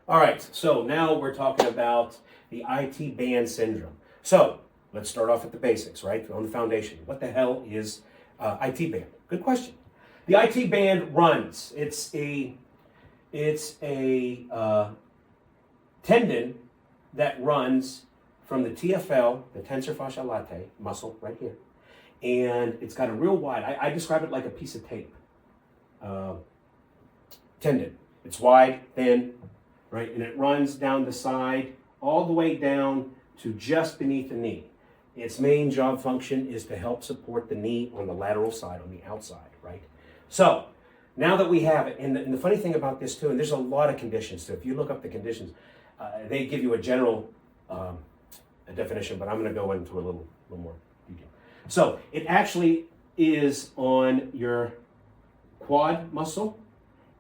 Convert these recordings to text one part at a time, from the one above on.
All right, so now we're talking about the IT band syndrome. So let's start off with the basics, right? On the foundation. What the hell is IT band? Good question. The IT band runs. It's a tendon that runs from the TFL, the tensor fascia latae muscle right here, and it's got a real wide. I describe it like a piece of tape. Tendon. It's wide, thin, right, and it runs down the side all the way down to just beneath the knee. Its main job function is to help support the knee on the lateral side, on the outside, right? So now that we have it, and the funny thing about this too, and there's a lot of conditions, so if you look up the conditions, they give you a general a definition, but I'm going to go into a little more detail. So it actually is on your quad muscle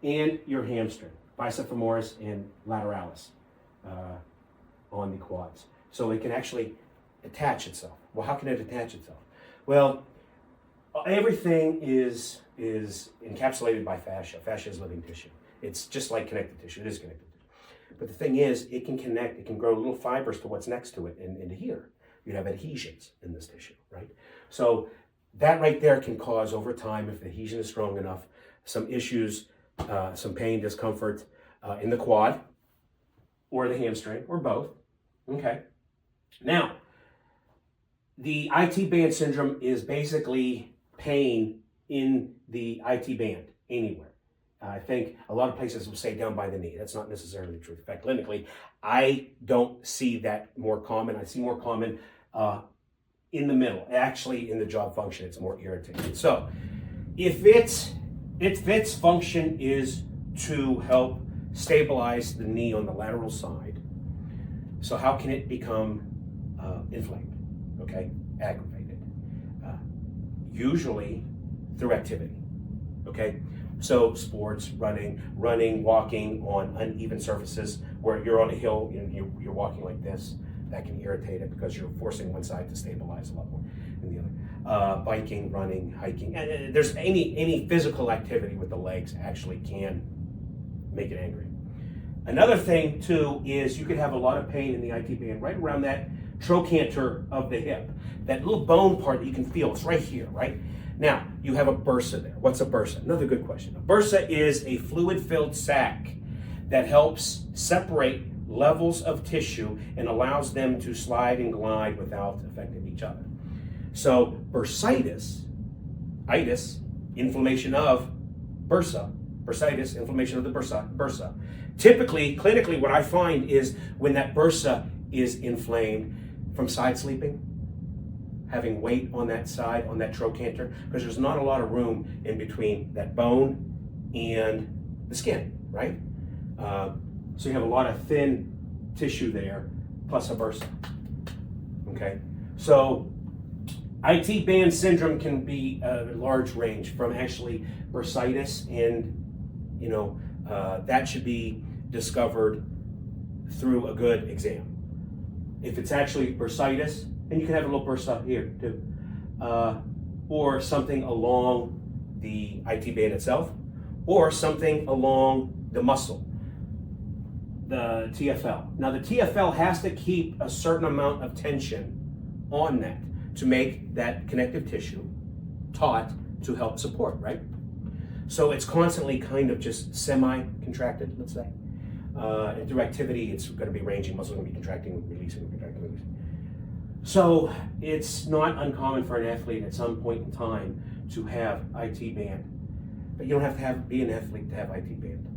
and your hamstring, bicep femoris and lateralis on the quads. So it can actually attach itself. Well, how can it attach itself? Well, everything is encapsulated by fascia. Fascia is living tissue. It's just like connective tissue. It is connective tissue. But the thing is, it can connect, it can grow little fibers to what's next to it and into here. You have adhesions in this tissue, right? So that right there can cause, over time, if the adhesion is strong enough, some issues, some pain, discomfort in the quad or the hamstring or both. Okay. Now, the IT band syndrome is basically pain in the IT band anywhere. I think a lot of places will say down by the knee. That's not necessarily true. In fact, clinically, I don't see that more common. I see more common in the middle. Actually, in the job function, it's more irritating. So, if its function is to help stabilize the knee on the lateral side, so how can it become inflamed? Okay, aggravated. Usually through activity. Okay. So sports, running, walking on uneven surfaces where you're on a hill, you're walking like this, that can irritate it because you're forcing one side to stabilize a lot more than the other. Biking, running, hiking, there's any physical activity with the legs actually can make it angry. Another thing too is you could have a lot of pain in the IT band right around that trochanter of the hip, that little bone part that you can feel. It's right here, right? Now, you have a bursa there. What's a bursa? Another good question. A bursa is a fluid-filled sac that helps separate levels of tissue and allows them to slide and glide without affecting each other. So, bursitis, inflammation of bursa, bursitis, inflammation of the bursa. Typically, clinically, what I find is when that bursa is inflamed from side sleeping, having weight on that side, on that trochanter, because there's not a lot of room in between that bone and the skin, right? So you have a lot of thin tissue there, plus a bursa, okay? So IT band syndrome can be a large range from actually bursitis, and that should be discovered through a good exam. If it's actually bursitis, and you can have a little bursa here too, or something along the IT band itself, or something along the muscle, the TFL. Now the TFL has to keep a certain amount of tension on that to make that connective tissue taut to help support, right? So it's constantly kind of just semi-contracted, let's say. And through activity, it's going to be ranging. Muscles are going to be contracting, releasing, contracting, releasing. So it's not uncommon for an athlete at some point in time to have IT band, but you don't have to be an athlete to have IT band.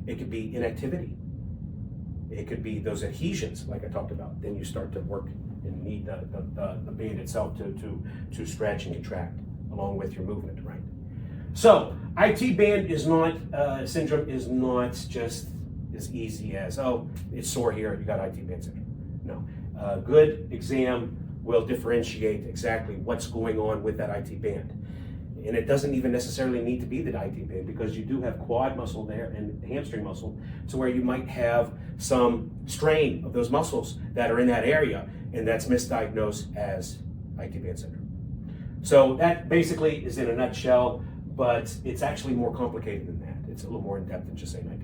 It could be inactivity. It could be those adhesions, like I talked about. Then you start to work and need the band itself to stretch and contract along with your movement, right? So IT band is not syndrome is not just as easy as, oh, it's sore here, you got IT band syndrome. No. A good exam will differentiate exactly what's going on with that IT band. And it doesn't even necessarily need to be the IT band, because you do have quad muscle there and hamstring muscle, to where you might have some strain of those muscles that are in that area, and that's misdiagnosed as IT band syndrome. So that basically is in a nutshell, but it's actually more complicated than that. It's a little more in depth than just saying IT